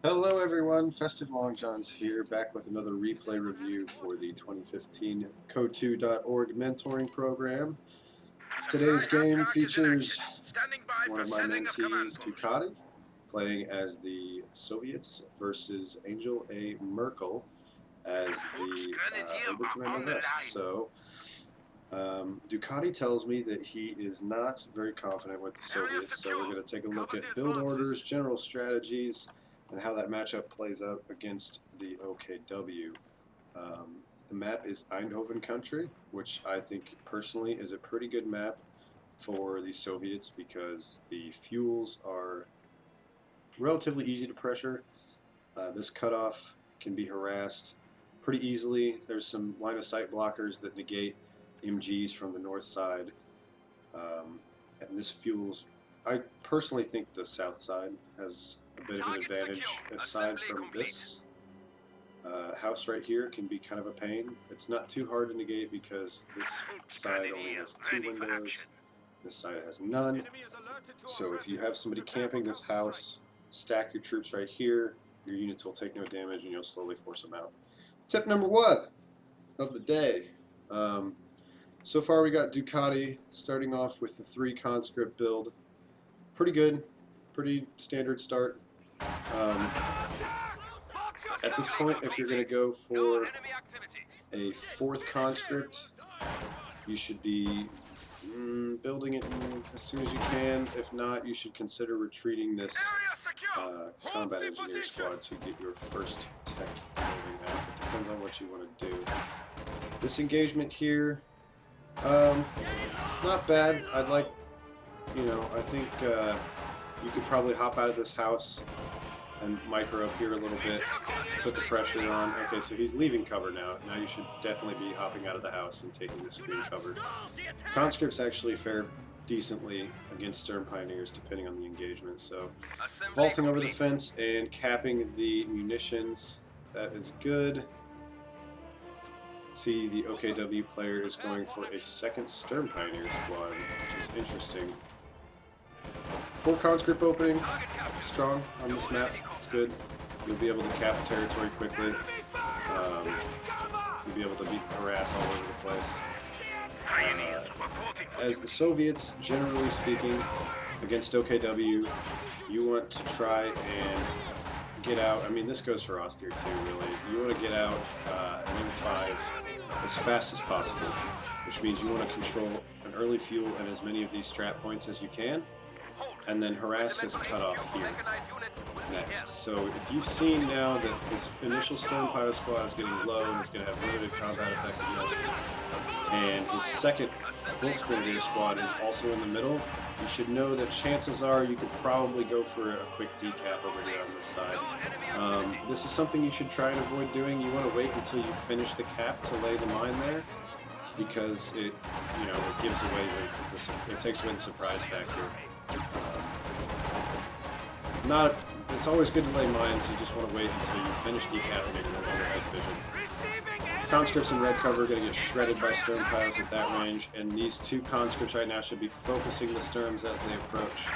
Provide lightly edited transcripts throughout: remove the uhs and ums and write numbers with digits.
Hello everyone, Festive Long Johns here, back with another replay review for the 2015 Code2.org mentoring program. Today's game features one of my mentees, Ducati, playing as the Soviets versus Angel A. Merkel as the Oberkommandant. So, Ducati tells me that he is not very confident with the Soviets, so we're going to take a look at build orders, general strategies, and how that matchup plays out against the OKW. The map is Eindhoven country, which I think personally is a pretty good map for the Soviets because the fuels are relatively easy to pressure. This cutoff can be harassed pretty easily. There's some line of sight blockers that negate MGs from the north side, and this fuels. I personally think the south side has a bit of an advantage aside from this. House right here can be kind of a pain. It's not too hard to negate because this side only has 2 windows. This side has none. So if you have somebody camping this house, stack your troops right here. Your units will take no damage and you'll slowly force them out. Tip number 1 of the day. So far we got Ducati starting off with the 3 conscript build. Pretty good. Pretty standard start. At this point, if you're going to go for a 4th conscript, you should be building it as soon as you can. If not, you should consider retreating this combat engineer squad to get your first tech moving out. It depends on what you want to do. This engagement here, not bad. I'd like, I think you could probably hop out of this house and micro up here a little bit, put the pressure on. Okay, so he's leaving cover now. Now you should definitely be hopping out of the house and taking this green cover. Conscripts actually fare decently against Stern Pioneers depending on the engagement. So vaulting over the fence and capping the munitions, that is good. See, the OKW player is going for a 2nd Stern Pioneer squad, which is interesting. 4 conscript opening, strong on this map. It's good. You'll be able to cap territory quickly. You'll be able to harass all over the place. As the Soviets, generally speaking, against OKW, you want to try and get out. I mean, this goes for Austere too, really. You want to get out an M5 as fast as possible, which means you want to control an early fuel and as many of these strat points as you can, and then harass his cutoff here next. So if you've seen now that his initial Stern Pyro squad is getting low and is going to have limited combat effectiveness, and his 2nd Volksgrenadier squad is also in the middle, you should know that chances are you could probably go for a quick decap over here on this side. This is something you should try and avoid doing. You want to wait until you finish the cap to lay the mine there, because it gives away it takes away the surprise factor. It's always good to lay mines. You just want to wait until you finish decapping it and no longer has vision. Conscripts in red cover are going to get shredded by Stern Piles at that range, and these 2 conscripts right now should be focusing the Sturms as they approach.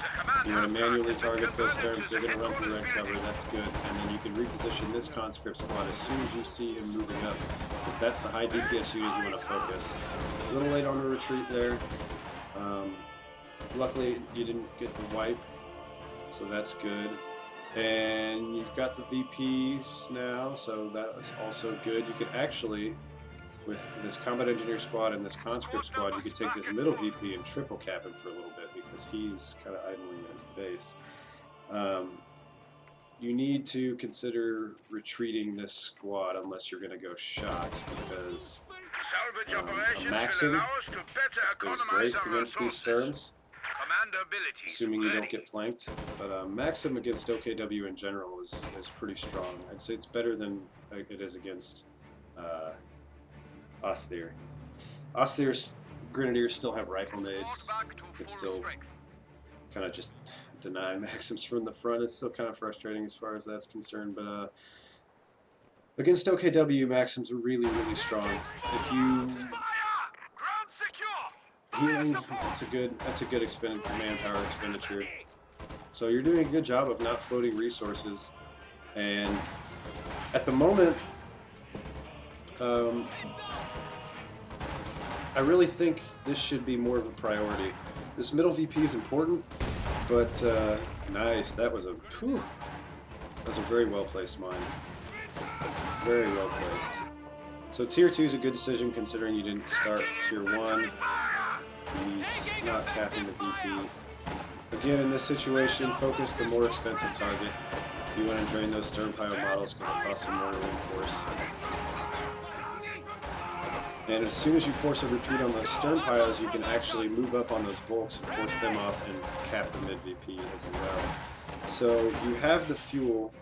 You want to manually target those Sturms. They're going to run through red cover. That's good. And then you can reposition this conscript squad as soon as you see him moving up, because that's the high DPS unit you want to focus. A little late on the retreat there. Luckily, you didn't get the wipe, so that's good. And you've got the VPs now, so that is also good. You could actually, with this Combat Engineer squad and this Conscript squad, you could take this middle VP and triple cap him for a little bit because he's kind of idling at his base. You need to consider retreating this squad unless you're going to go shocked, because a Maxim is great against these Sterns, assuming you don't get flanked. But Maxim against OKW in general is pretty strong. I'd say it's better than it is against Austere. Austere's Grenadiers still have rifle nades. You can still kind of just deny Maxims from the front. It's still kind of frustrating as far as that's concerned. But against OKW, Maxims are really, really strong. If you healing, that's a good manpower expenditure. So you're doing a good job of not floating resources And at the moment, I really think this should be more of a priority. This middle VP is important, but nice. That was a very well placed mine. Very well placed. So tier 2 is a good decision considering you didn't start tier 1. He's not capping the VP. Again, in this situation, focus the more expensive target. You want to drain those stern pile models because it costs you more to reinforce. And as soon as you force a retreat on those stern piles, you can actually move up on those Volks and force them off and cap the mid VP as well. So you have the fuel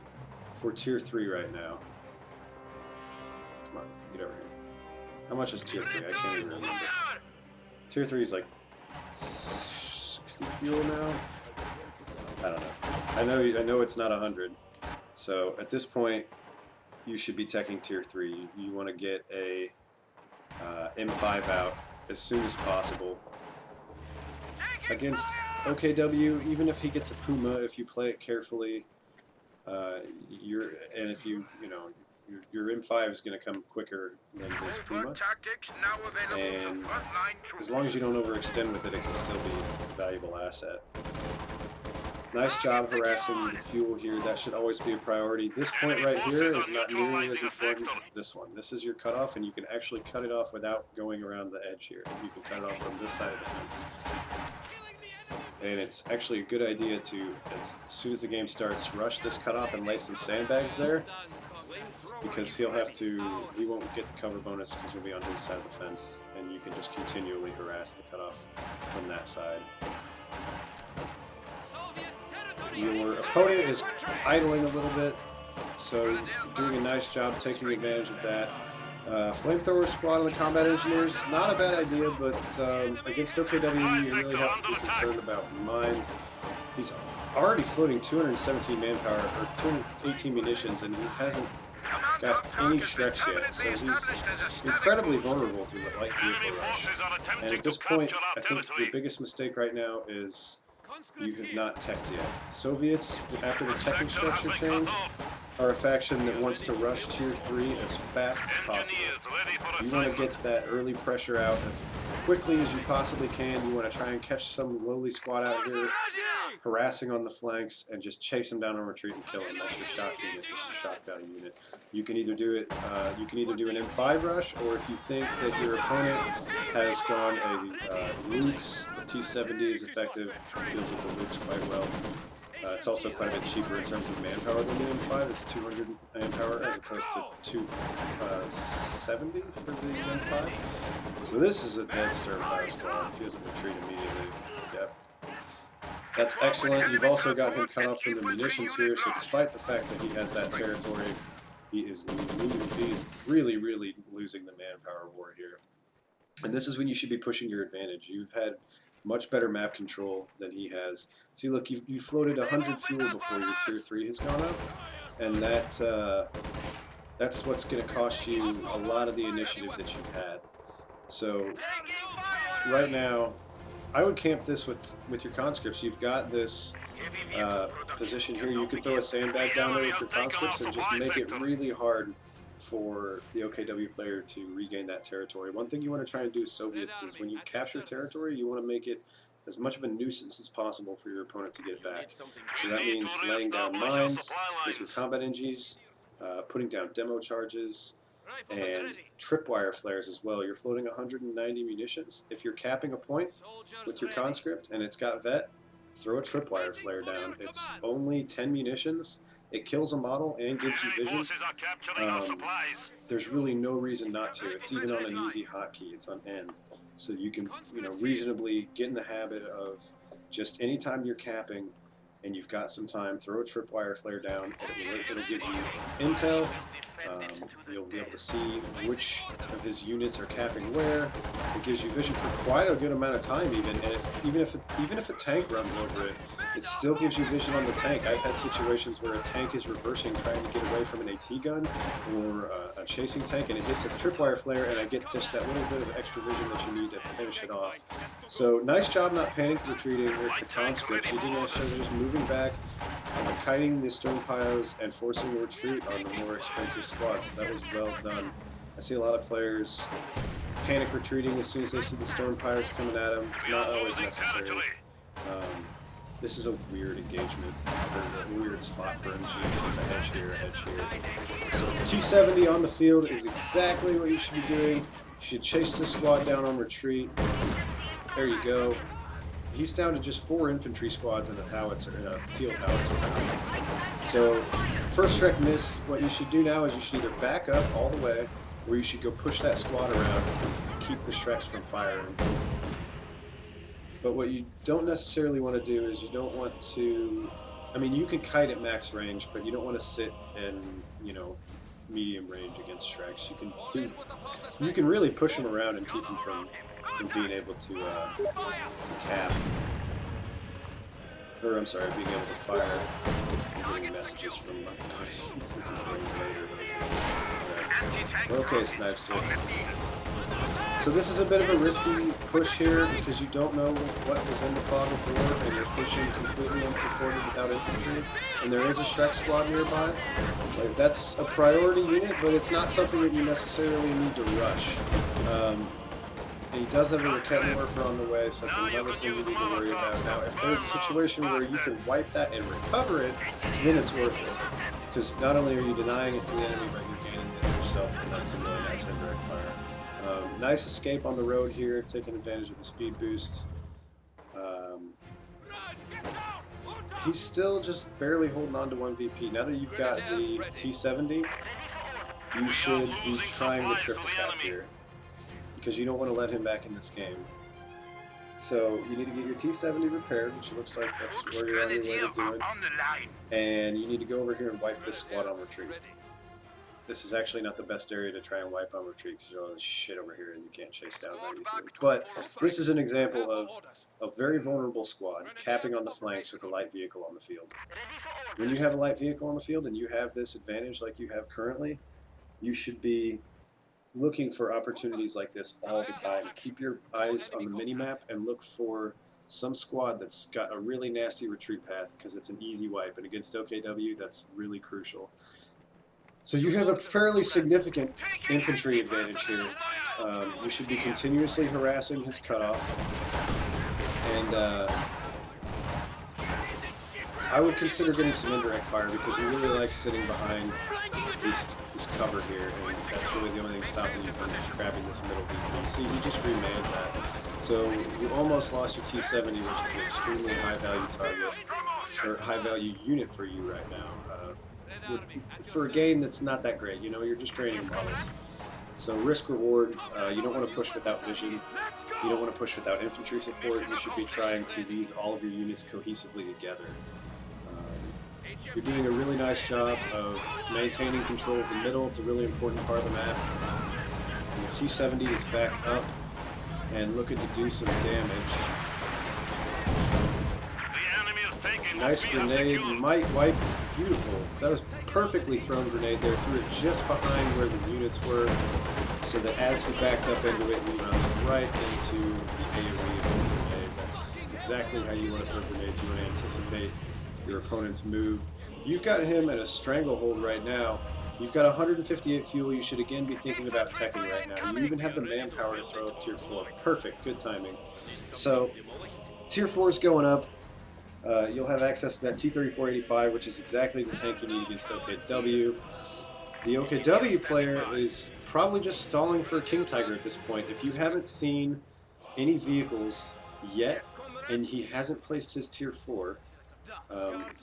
for tier 3 right now. Come on, get over here. How much is tier 3? I can't even remember. Tier 3 is like 60 fuel now? I don't know. I know it's not 100. So at this point, you should be teching tier 3. You want to get a M5 out as soon as possible. Against OKW, even if he gets a Puma, if you play it carefully, your M5 is going to come quicker than this Puma, and as long as you don't overextend with it, it can still be a valuable asset. Nice job harassing the fuel here. That should always be a priority. This point right here is not nearly as important as this one. This is your cutoff, and you can actually cut it off without going around the edge here. You can cut it off from this side of the fence. And it's actually a good idea to, as soon as the game starts, rush this cutoff and lay some sandbags there, because he won't get the cover bonus because he'll be on his side of the fence, and you can just continually harass the cutoff from that side. Your opponent is idling a little bit, so doing a nice job taking advantage of that. Flamethrower squad on the combat engineers, not a bad idea, but against OKW you really have to be concerned about mines. He's already floating 217 manpower, or 218 munitions, and he hasn't got any Shreks yet, so he's incredibly vulnerable to the light vehicle rush. And at this point, I think your biggest mistake right now is you have not teched yet. Soviets, after the teching structure change, are a faction that wants to rush tier 3 as fast as possible. You want to get that early pressure out as quickly as you possibly can. You want to try and catch some lowly squad out here, harassing on the flanks, and just chase them down on retreat and kill them. That's your shock unit. That's your shock value unit. You can either do it. You can either do an M5 rush, or if you think that your opponent has gone a Luke's, the T70 is effective, deals with the Luke's quite well. It's also quite a bit cheaper in terms of manpower than the M5. It's 200 manpower as opposed to 270 for the M5. So this is a dead stern fire squad. If he doesn't retreat immediately, yep. That's excellent. You've also got him cut off from the munitions here, so despite the fact that he has that territory, he's really, really losing the manpower war here. And this is when you should be pushing your advantage. You've had much better map control than he has. See, look, you floated 100 fuel before your tier 3 has gone up, and that's what's going to cost you a lot of the initiative that you've had. So right now, I would camp this with your conscripts. You've got this position here. You could throw a sandbag down there with your conscripts and just make it really hard for the OKW player to regain that territory. One thing you want to try and do with Soviets is when you capture territory, you want to make it as much of a nuisance as possible for your opponent to get back. So that means laying down mines with your combat NGs, putting down demo charges, and tripwire flares as well. You're floating 190 munitions. If you're capping a point with your conscript and it's got vet, throw a tripwire flare down. It's only 10 munitions. It kills a model and gives you vision. There's really no reason not to. It's even on an easy hotkey. It's on N. So you can, reasonably get in the habit of just anytime you're capping and you've got some time, throw a tripwire flare down. It'll give you intel. You'll be able to see which of his units are capping where. It gives you vision for quite a good amount of time, even. And even if a tank runs over it, it still gives you vision on the tank. I've had situations where a tank is reversing, trying to get away from an AT gun or a chasing tank, and it hits a tripwire flare, and I get just that little bit of extra vision that you need to finish it off. So nice job not panic retreating with the conscripts. You did nice job just moving back, kiting the stern piles, and forcing a retreat on the more expensive squads. So that was well done. I see a lot of players panic retreating as soon as they see the stern piles coming at them. It's not always necessary. This is a weird engagement, for a weird spot for MGs. There's a edge here, a edge here. So T70 on the field is exactly what you should be doing. You should chase this squad down on retreat. There you go. He's down to just 4 infantry squads and a howitzer, and a field howitzer now. So first Shrek missed. What you should do now is you should either back up all the way, or you should go push that squad around and keep the Shreks from firing. But what you don't necessarily want to do is you don't want to, I mean, you can kite at max range, but you don't want to sit in, you know, medium range against Shreks. You can really push them around and keep them from being able to cap. Or, I'm sorry, being able to fire. I'm getting messages from my buddies. This is going later. Okay, Snipester. So this is a bit of a risky push here because you don't know what was in the fog before, and you're pushing completely unsupported without infantry, and there is a Shrek squad nearby. Like, that's a priority unit, but it's not something that you necessarily need to rush. He does have a Raket Morpher on the way, so that's another thing you need to worry about. Now, if there's a situation where you can wipe that and recover it, then it's worth it. Because not only are you denying it to the enemy, but you're gaining it yourself, and that's some really nice indirect fire. Nice escape on the road here, taking advantage of the speed boost. He's still just barely holding on to 1 VP. Now that you've got the T70, you should be trying the triple cap here, because you don't want to let him back in this game. So you need to get your T70 repaired, which looks like that's where you're on your way to doing. And you need to go over here and wipe this squad on retreat. This is actually not the best area to try and wipe on retreat because there's all this shit over here and you can't chase down that easily. But this is an example of a very vulnerable squad capping on the flanks with a light vehicle on the field. When you have a light vehicle on the field and you have this advantage like you have currently, you should be looking for opportunities like this all the time. Keep your eyes on the mini-map and look for some squad that's got a really nasty retreat path because it's an easy wipe, and against OKW that's really crucial. So you have a fairly significant infantry advantage here. You should be continuously harassing his cutoff, and I would consider getting some indirect fire because he really likes sitting behind this cover here, and that's really the only thing stopping you from grabbing this middle VP. See, he just remanned that. So you almost lost your T70, which is an extremely high-value target, or high-value unit for you right now. For a game that's not that great, you know, you're just training models. So risk-reward, you don't want to push without vision, you don't want to push without infantry support, you should be trying to use all of your units cohesively together. You're doing a really nice job of maintaining control of the middle. It's a really important part of the map. And the T70 is back up and looking to do some damage. Nice grenade. You might wipe. Beautiful. That was perfectly thrown grenade there. Threw it just behind where the units were, so that as he backed up into it, he runs right into the AoE of the grenade. That's exactly how you want to throw grenades. You want to anticipate your opponent's move. You've got him at a stranglehold right now. You've got 158 fuel. You should again be thinking about teching right now. You even have the manpower to throw up tier 4. Perfect. Good timing. So tier 4 is going up. You'll have access to that T-3485, which is exactly the tank you need against OKW. The OKW player is probably just stalling for a King Tiger at this point. If you haven't seen any vehicles yet, and he hasn't placed his tier 4,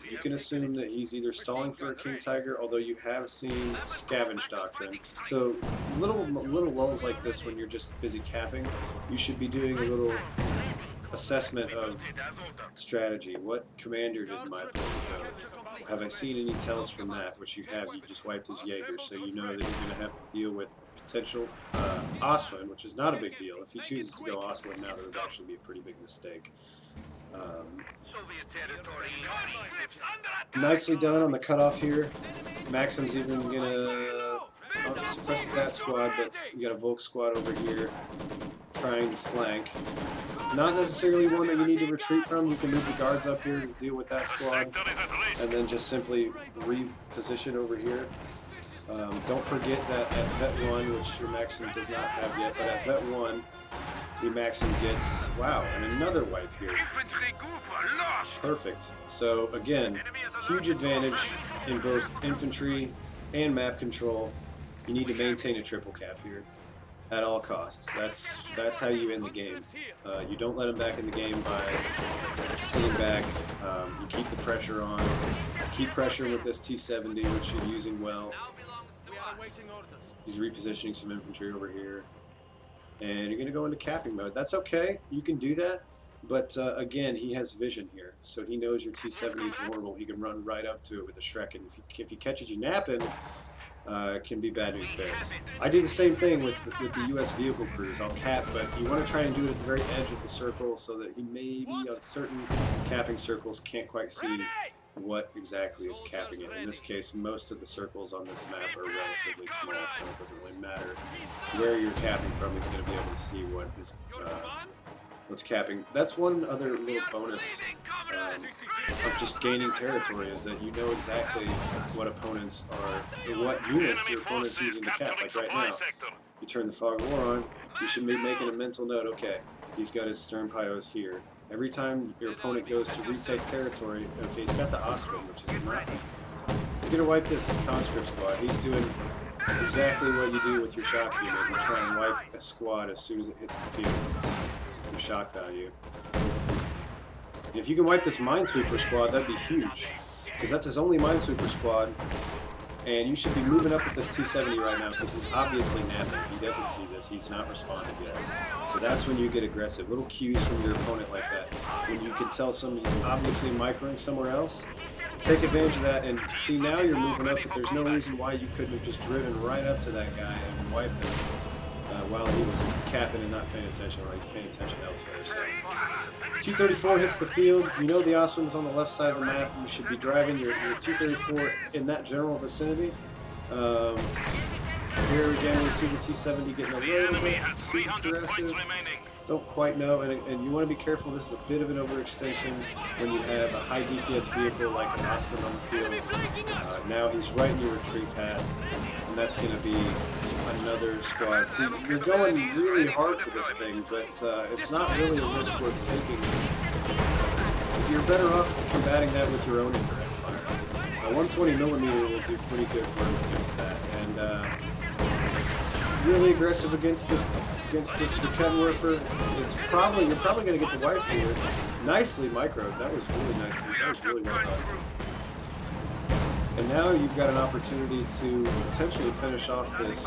you can assume that he's either stalling for a King Tiger, although you have seen Scavenge Doctrine. So little lulls like this when you're just busy capping, you should be doing a little assessment of strategy. What commander did my opponent go? Have I seen any tells from that? Which you have. You just wiped his Jaeger, so you know that you're going to have to deal with potential Ostwind, which is not a big deal. If he chooses to go Ostwind now, that would actually be a pretty big mistake. Nicely done on the cutoff here. Maxim's even gonna suppresses that squad, but you got a Volk squad over here trying to flank. Not necessarily one that you need to retreat from. You can move the guards up here to deal with that squad, and then just simply reposition over here. Don't forget that at Vet 1, which your Maxim does not have yet, but at Vet 1, your Maxim gets, wow, and another wipe here. Perfect. So again, huge advantage in both infantry and map control. You need to maintain a triple cap here at all costs. That's how you end the game. You don't let them back in the game by sitting back. You keep the pressure on. Keep pressure with this T-70, which you're using well. He's repositioning some infantry over here. And you're going to go into capping mode. That's okay. You can do that. But again, he has vision here. So he knows your T-70 is vulnerable. He can run right up to it with a Shrek. And if he catches you napping, it can be bad news bears. I do the same thing with the U.S. vehicle crews. I'll cap, but you want to try and do it at the very edge of the circle so that he maybe on certain capping circles can't quite see what exactly is capping it. In this case, most of the circles on this map are relatively small, so it doesn't really matter where you're capping from. He's going to be able to see what is what's capping. That's one other little bonus of just gaining territory, is that you know exactly what opponents are, or what units your opponent's using to cap. Like right now, you turn the Fog of War on, you should be making a mental note, okay, he's got his Stern Pyos here. Every time your opponent goes to retake territory, okay, he's got the Ostrom, which is enough. He's going to wipe this conscript squad. He's doing exactly what you do with your shock unit. You try and wipe a squad as soon as it hits the field. Your shock value. And if you can wipe this Minesweeper squad, that'd be huge. Because that's his only Minesweeper squad. And you should be moving up with this T-70 right now, because he's obviously napping. He doesn't see this. He's not responded yet. So that's when you get aggressive. Little cues from your opponent like that. When you can tell somebody's obviously microing somewhere else, take advantage of that. And see, now you're moving up, but there's no reason why you couldn't have just driven right up to that guy and wiped him while he was capping and not paying attention, or he's paying attention elsewhere. So T-34 hits the field. You know the Ostrom is on the left side of the map. You should be driving your T-34 in that general vicinity. Here again, we see the T-70 getting a little bit too aggressive. Don't quite know, and you want to be careful. This is a bit of an overextension when you have a high DPS vehicle like an Ostrom on the field. Now he's right in your retreat path, and that's going to be another squad. See, you're going really hard for this thing, but it's not really a risk worth taking. You're better off combating that with your own indirect fire. 120mm will do pretty good work against that, and really aggressive against this Kettenwerfer. You're probably going to get the wipe here. Nicely microed. That was really nicely. That was really well done. And now you've got an opportunity to potentially finish off this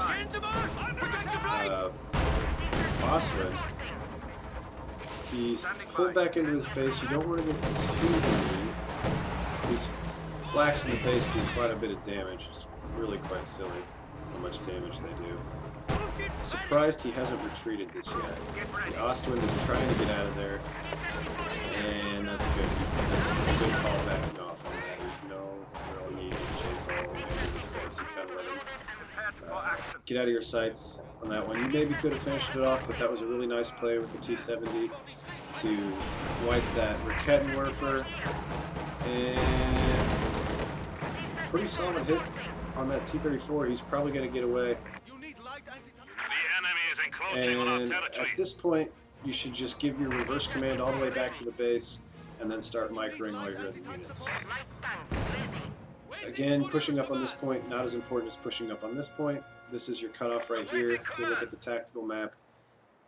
Ostwind. He's pulled back into his base. You don't want to get too greedy. These flaks in the base do quite a bit of damage. It's really quite silly how much damage they do. I'm surprised he hasn't retreated this yet. The Ostwind is trying to get out of there, and that's good. That's a good call backing off on that. There's no real need to chase all the way into this base. You kind of let him get out of your sights on that one. You maybe could have finished it off, but that was a really nice play with the T-70 to wipe that Kettenwerfer, and pretty solid hit on that T-34. He's probably going to get away. And at this point, you should just give your reverse command all the way back to the base, and then start microing all your other units. Again, pushing up on this point, not as important as pushing up on this point. This is your cutoff right here. If you look at the tactical map,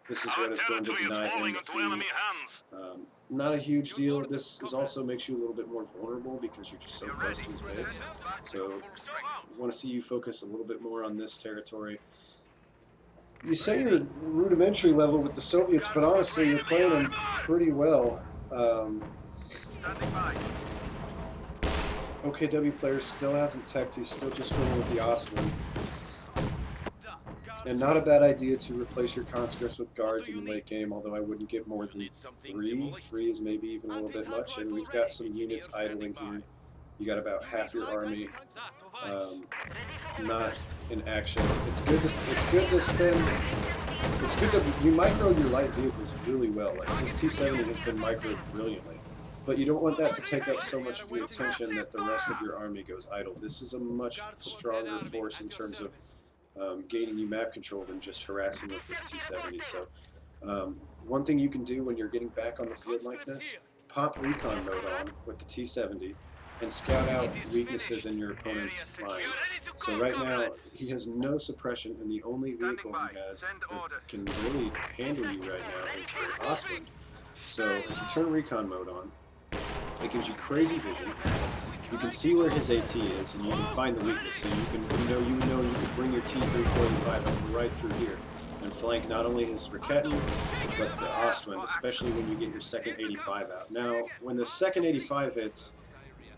this is what is going to deny him the feed. Not a huge deal. This also makes you a little bit more vulnerable because you're just so close to his base. So I want to see you focus a little bit more on this territory. You say you're rudimentary level with the Soviets, but honestly, you're playing them pretty well. OKW player still hasn't teched. He's still just going with the Ostwind. And not a bad idea to replace your conscripts with guards in the late game, although I wouldn't get more than 3. 3 is maybe even a little bit much, and we've got some units idling here. You got about half your army not in action. It's good to spend. It's good to you micro your light vehicles really well. Like this T-70 has been microed brilliantly, but you don't want that to take up so much of your attention that the rest of your army goes idle. This is a much stronger force in terms of gaining you map control than just harassing with this T-70. So one thing you can do when you're getting back on the field like this, pop recon mode on with the T-70 and scout out weaknesses in your opponent's line. So right now, he has no suppression, and the only vehicle he has that can really handle you right now is the Ostwind. So if you turn recon mode on, it gives you crazy vision. You can see where his AT is, and you can find the weakness. So you can bring your T-345 up right through here and flank not only his Raketen, but the Ostwind, especially when you get your second 85 out. Now, when the second 85 hits,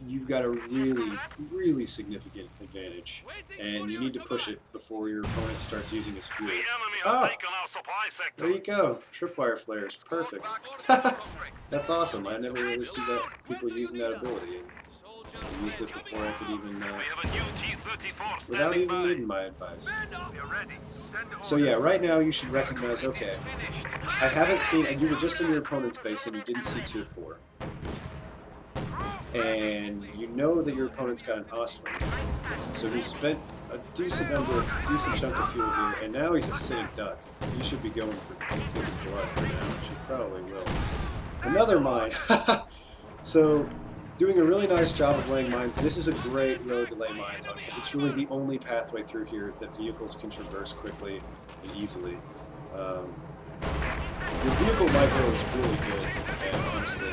you've got a really, really significant advantage, and you need to push it before your opponent starts using his fuel. Oh, there you go. Tripwire flares. Perfect. That's awesome. I never really see that people using that ability. I used it before I could even, without even needing my advice. So yeah, right now you should recognize, okay, I haven't seen, and you were just in your opponent's base and you didn't see Tier 4. And you know that your opponent's got an Ostwind. So he spent a decent chunk of fuel here, and now he's a sitting duck. You should be going for taking blood right now, which you probably will. Another mine. So, doing a really nice job of laying mines. This is a great road to lay mines on, because it's really the only pathway through here that vehicles can traverse quickly and easily. Your vehicle micro is really good, and honestly,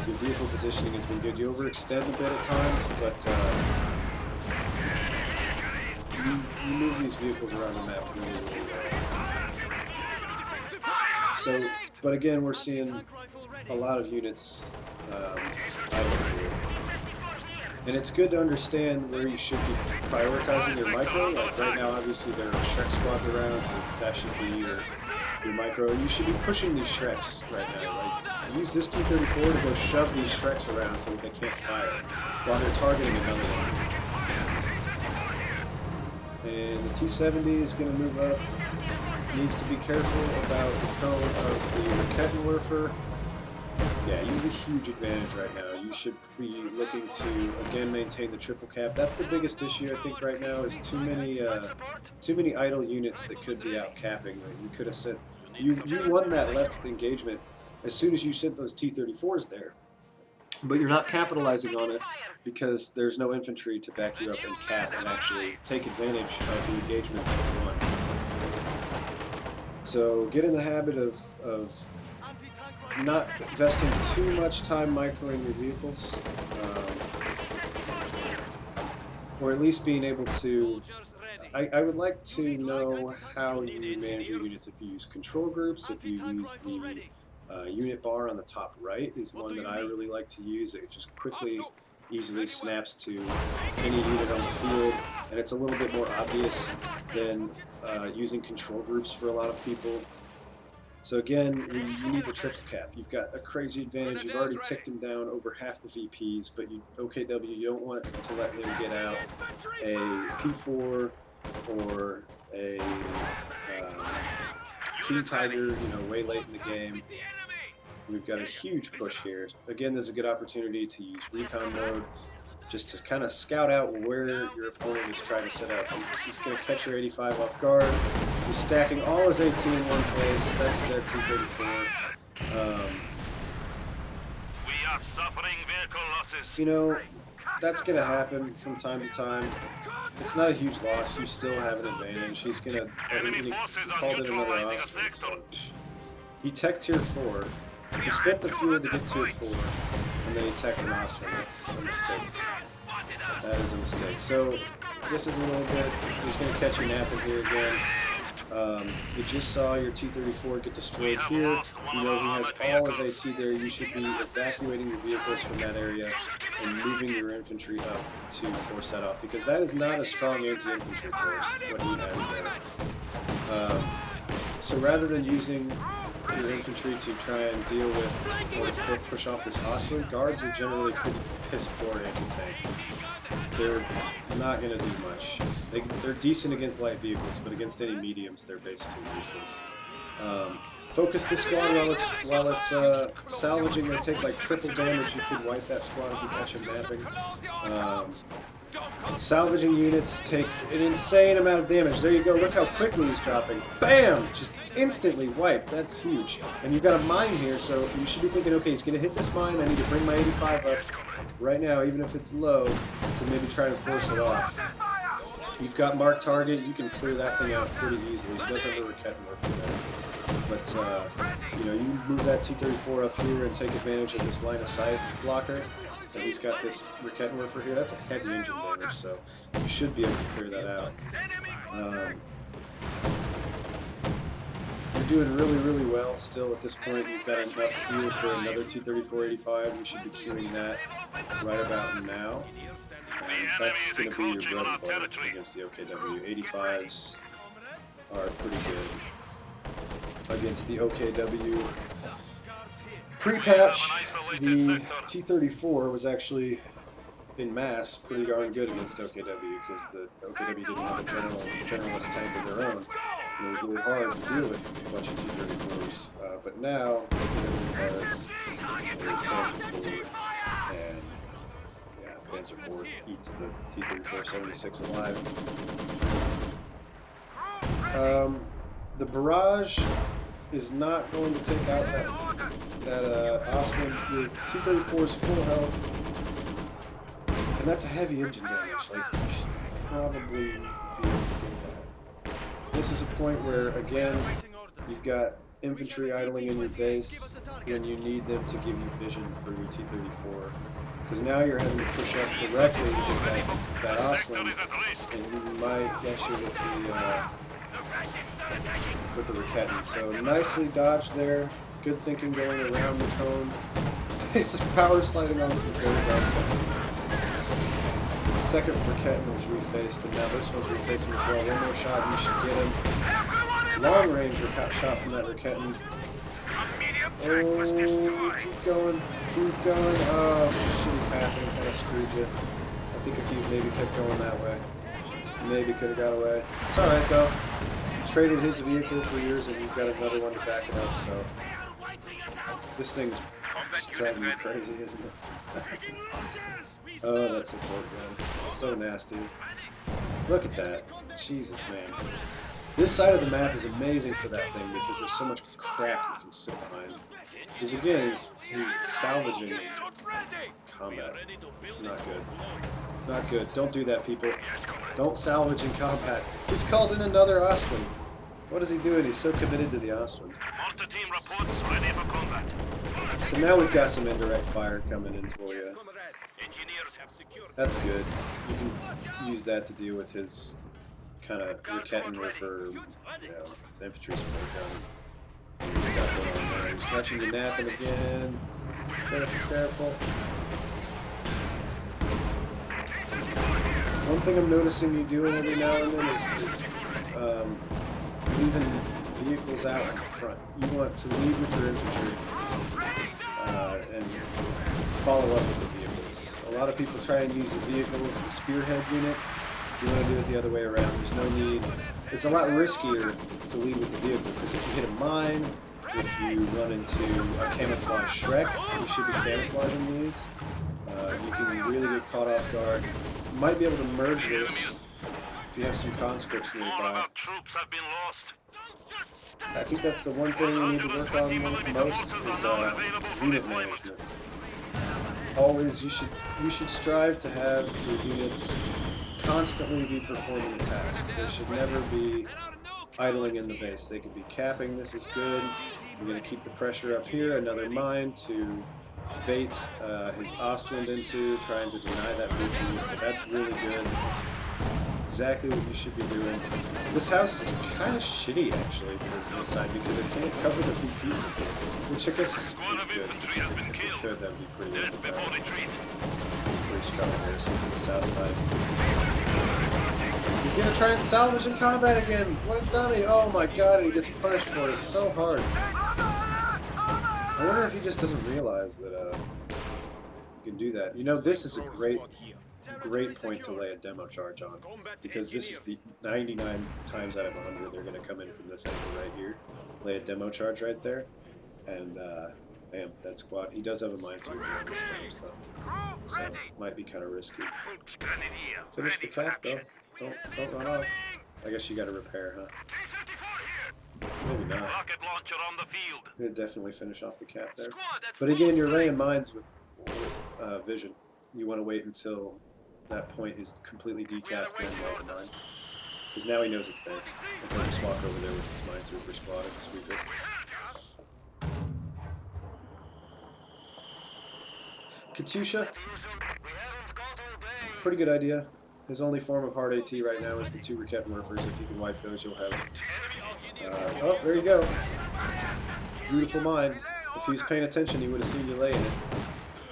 your vehicle positioning has been good. You overextend a bit at times, but you move these vehicles around the map really, really well. So, but again, we're seeing a lot of units idle here. And it's good to understand where you should be prioritizing your micro. Like right now, obviously, there are Shrek squads around, so that should be your micro. You should be pushing these Shreks right now. Like, use this T-34 to go shove these Shreks around so that they can't fire while they're targeting another one. And the T-70 is going to move up. Needs to be careful about the cone of the Rakettenwerfer. Yeah, you have a huge advantage right now. You should be looking to, again, maintain the triple cap. That's the biggest issue, I think, right now, is too many idle units that could be out capping. Like, you could have sent... You won that left engagement as soon as you sent those T-34s there. But you're not capitalizing on it because there's no infantry to back you up and cap and actually take advantage of the engagement that you won. So get in the habit of not investing too much time microing your vehicles, or at least being able to... I would like to know how you manage your units. If you use control groups, if you use the unit bar on the top right is one that I really like to use. It just quickly, easily snaps to any unit on the field, and it's a little bit more obvious than using control groups for a lot of people. So again, you need the triple cap. You've got a crazy advantage. You've already ticked him down over half the VPs, but OKW, you don't want to let him get out a P4 or a King Tiger, way late in the game. We've got a huge push here. Again, this is a good opportunity to use recon mode, just to kind of scout out where your opponent is trying to set up. He's going to catch your 85 off guard. He's stacking all his AT in one place. That's a dead T-34. We are suffering vehicle losses. That's going to happen from time to time. It's not a huge loss. You still have an advantage. He's going to... He called it another Austin. So, he teched Tier 4. He spent the fuel to get Tier 4, and then he teched an Austin. That's a mistake. That is a mistake. So, this is a little bit... He's going to catch you napping here again. You just saw your T-34 get destroyed here. He has all his AT there. You should be evacuating your vehicles from that area and moving your infantry up to force that off, because that is not a strong anti-infantry force, what he has there. So rather than using your infantry to try and deal with or to push off this Ostwind, guards are generally pretty piss poor anti-tank. They're not going to do much. They're decent against light vehicles, but against any mediums, they're basically useless. Focus the squad while it's salvaging. They take like triple damage. You could wipe that squad if you catch him napping. Salvaging units take an insane amount of damage. There you go. Look how quickly he's dropping. Bam! Just instantly wiped. That's huge. And you've got a mine here, so you should be thinking, okay, he's going to hit this mine. I need to bring my 85 up right now, even if it's low, to maybe try and force it off. You've got marked target. You can clear that thing out pretty easily. He does have a Rakettenwerfer there. But, you know, you move that T-34 up here and take advantage of this line of sight blocker. And he's got this Rakettenwerfer here. That's a heavy engine damage, so you should be able to clear that out. You're doing really, really well still at this point. You've got enough fuel for another T-34-85. You should be queuing that right about now. And that's going to be your bread and butter against the OKW. 85s are pretty good against the OKW. Pre-patch, the T-34 was actually, in mass, pretty darn good against OKW because the OKW didn't have a generalist tank of their own. And it was really hard to deal with a bunch of T-34s. But now, OKW has a Panzer IV, and yeah, Panzer IV eats the T-34-76 alive. The barrage is not going to take out that Ostwind. Your T-34 is full health, and that's a heavy engine damage. Like, you should probably be able to do that. This is a point where, again, you've got infantry idling in your base when you need them to give you vision for your T-34. Because now you're having to push up directly to get that Ostwind, and you might get you with the Raketten. So nicely dodged there. Good thinking going around the cone. He's power sliding on some dirt. The second Raketten was refaced, and now this one's refacing as well. One more shot, you should get him. Long range shot from that Raketten. Oh, keep going, keep going. Oh, shitty pathing kind of screwed you. I think if you maybe kept going that way, maybe could have got away. It's alright though. Traded his vehicle for yours, and you've got another one to back it up, so this thing's just driving me crazy, isn't it? Oh, that support gun. It's so nasty. Look at that. Jesus, man. This side of the map is amazing for that thing because there's so much crap you can sit behind. Because again, he's salvaging combat. It's not good. Not good. Don't do that, people. Don't salvage in combat. He's called in another Ostwind. What is he doing? He's so committed to the Ostwind. So now we've got some indirect fire coming in for you. That's good. You can use that to deal with his kind of Rakettenwerfer, you know, his infantry support gun. He's got that on there. He's catching you napping again. Careful, careful. One thing I'm noticing you doing every now and then is leaving vehicles out in front. You want to lead with your infantry and follow up with the vehicles. A lot of people try and use the vehicle as the spearhead unit. You want to do it the other way around. There's no need. It's a lot riskier to lead with the vehicle because if you hit a mine, if you run into a camouflage Shrek, you should be camouflaging these. You can really get caught off guard. You might be able to merge this if you have some conscripts nearby. I think that's the one thing you need to work on most is unit management. Always, you should strive to have your units constantly be performing a task. They should never be idling in the base. They could be capping. This is good. We're going to keep the pressure up here. Another mine to bait his Ostwind into, trying to deny that big. So that's really good. That's exactly what you should be doing. This house is kind of shitty actually for this side because it can't cover the VP, which I guess is good. Because if it could, that would be pretty good. Pretty strong here, so for the south side. He's He's gonna try and salvage in combat again. What a dummy! Oh my god, and he gets punished for it so hard. I wonder if he just doesn't realize that you can do that. You know, this is a great point to lay a demo charge on, because this is the 99 times out of 100 they're gonna come in from this angle right here, lay a demo charge right there, and bam, that squad. He does have a minesweeper on his storms though, so might be kind of risky. Finish the cap though. Don't run off. I guess you got to repair, huh? Maybe not. Rocket launcher on the field. Gonna definitely finish off the cap there. But again, you're laying mines with vision. You want to wait until that point is completely decapped, then lay the mine. Because now he knows it's there. And he'll just walk over there with his minesweeper squad and sweep it. Katusha. Pretty good idea. His only form of hard AT right now is the 2 Raket Morphers. If you can wipe those, you'll have... oh, there you go. Beautiful mine. If he was paying attention, he would have seen you laying it.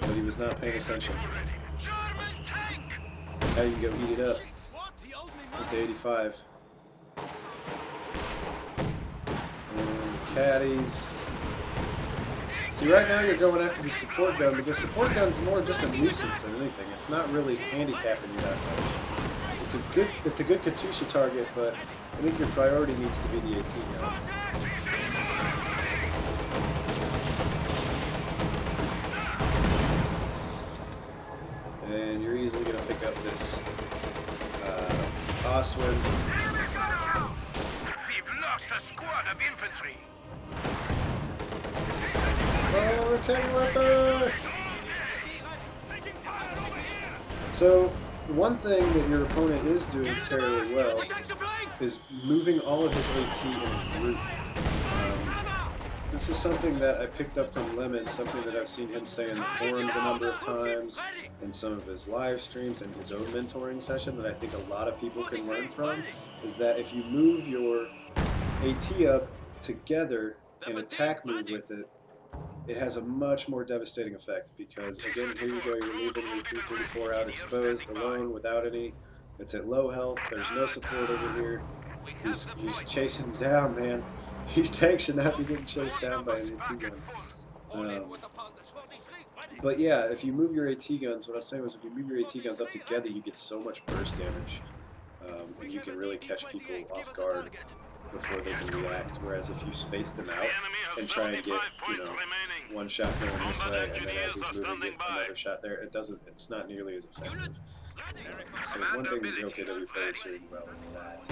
But he was not paying attention. Now you can go heat it up with the 85. And caddies. See, right now you're going after the support gun, but the support gun's more just a nuisance than anything. It's not really handicapping you that much. It's a good Katusha target, but I think your priority needs to be the AT guns. And you're easily going to pick up this Ostwind. We've lost a squad of infantry. Oh, Raket Morpher! So, one thing that your opponent is doing fairly well is moving all of his AT in a group. This is something that I picked up from Lemon, something that I've seen him say in the forums a number of times, in some of his live streams, and his own mentoring session that I think a lot of people can learn from, is that if you move your AT up together and attack move with it, it has a much more devastating effect, because again, here you go, you're leaving your 334 out exposed, alone, without any. It's at low health, there's no support over here. He's chasing him down, man. His tank should not be getting chased down by an AT gun. But yeah, if you move your AT guns, what I was saying was if you move your AT guns up together, you get so much burst damage. And you can really catch people off guard before they can react. Whereas if you space them out and try and get, you know, one shot going this way, and then as he's moving, get another shot there, it's not nearly as effective. So one thing the OKW players are doing well is that.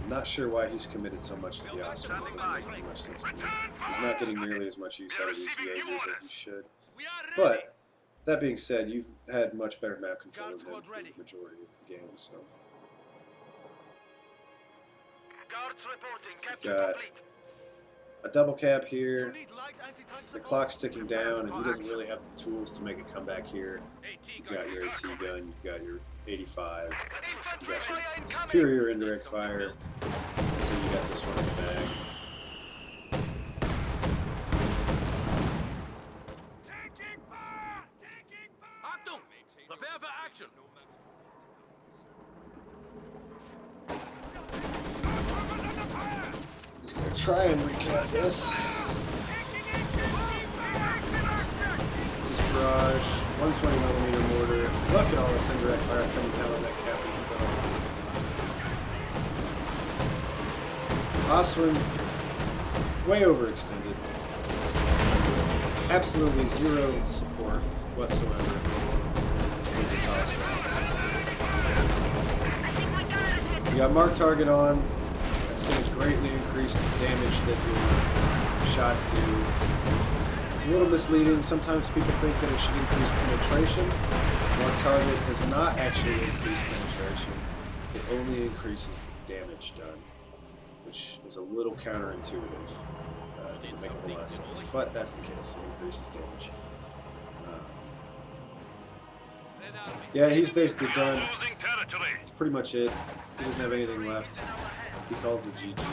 I'm not sure why he's committed so much to the Ostwind. It doesn't make too much sense to me. He's not getting nearly as much use out of these Jaegers as he should. But, that being said, you've had much better map control than him for the majority of the game, so... Got a double cap here. The clock's ticking down, and he doesn't really have the tools to make it come back here. You've got your AT gun, you've got your 85, you got your superior indirect fire, so you got this one in the bag. Prepare for action. He's gonna try and recap this. This is barrage, 120mm mortar. Look at all this indirect fire coming down on that capping spell. Ostwind, way overextended. Absolutely zero support whatsoever with this Ostwind. You got mark target on. That's going to greatly increase the damage that your shots do. It's a little misleading. Sometimes people think that it should increase penetration. Mark target does not actually increase penetration. It only increases the damage done, which is a little counterintuitive. It doesn't make a whole lot of sense, but that's the case. It increases damage. Yeah, he's basically done. That's pretty much it. He doesn't have anything left. He calls the GG.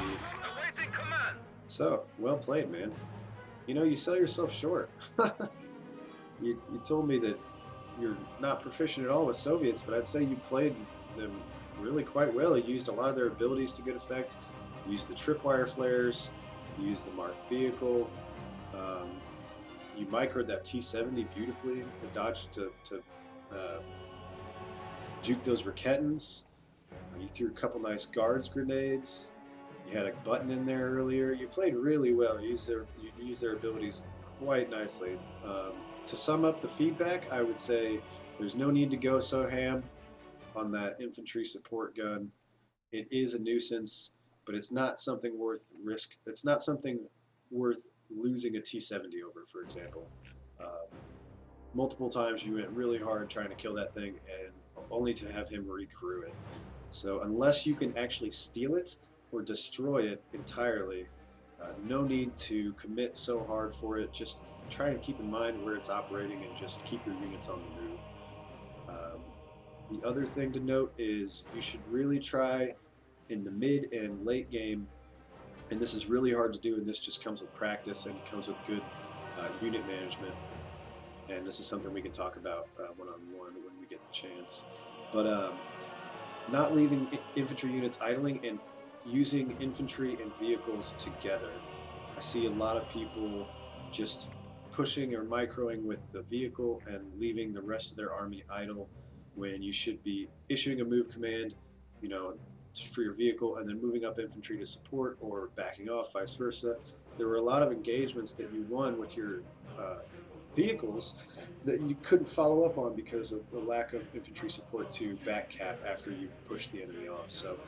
So, well played, man. You know, you sell yourself short. You told me that you're not proficient at all with Soviets, but I'd say you played them really quite well. He used a lot of their abilities to good effect. He used the tripwire flares, he used the marked vehicle. Um, you microed that T-70 beautifully, the dodge to juke those Raketans. You threw a couple nice guards grenades. You had a button in there earlier. You played really well. You used their abilities quite nicely. To sum up the feedback, I would say there's no need to go so ham on that infantry support gun. It is a nuisance, but it's not something worth risk. It's not something worth losing a T-70 over, for example. Multiple times you went really hard trying to kill that thing, and only to have him recrew it. So unless you can actually steal it or destroy it entirely, no need to commit so hard for it. Just try and keep in mind where it's operating and just keep your units on the move. The other thing to note is you should really try in the mid and late game, and this is really hard to do, and this just comes with practice and comes with good unit management. And this is something we can talk about one-on-one when we get the chance. But not leaving infantry units idling and using infantry and vehicles together. I see a lot of people just pushing or microing with the vehicle and leaving the rest of their army idle when you should be issuing a move command, you know, for your vehicle and then moving up infantry to support or backing off, vice versa. There were a lot of engagements that you won with your vehicles that you couldn't follow up on because of the lack of infantry support to back cap after you've pushed the enemy off. So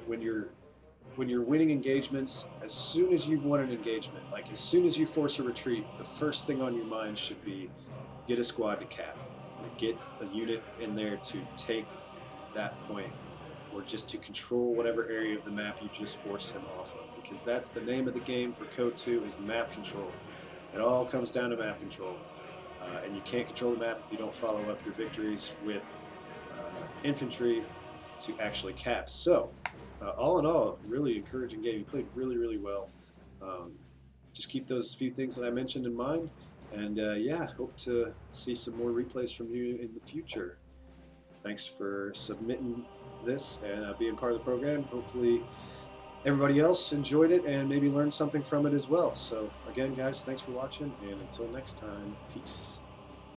when you're winning engagements, as soon as you've won an engagement, like as soon as you force a retreat, the first thing on your mind should be get a squad to cap, like get a unit in there to take that point, or just to control whatever area of the map you just forced him off of, because that's the name of the game for Code 2 is map control. It all comes down to map control, and you can't control the map if you don't follow up your victories with infantry to actually cap. So, all in all, really encouraging game. You played really, really well. Just keep those few things that I mentioned in mind, and yeah, hope to see some more replays from you in the future. Thanks for submitting this and being part of the program. Hopefully everybody else enjoyed it and maybe learned something from it as well. So again, guys, thanks for watching, and until next time, peace.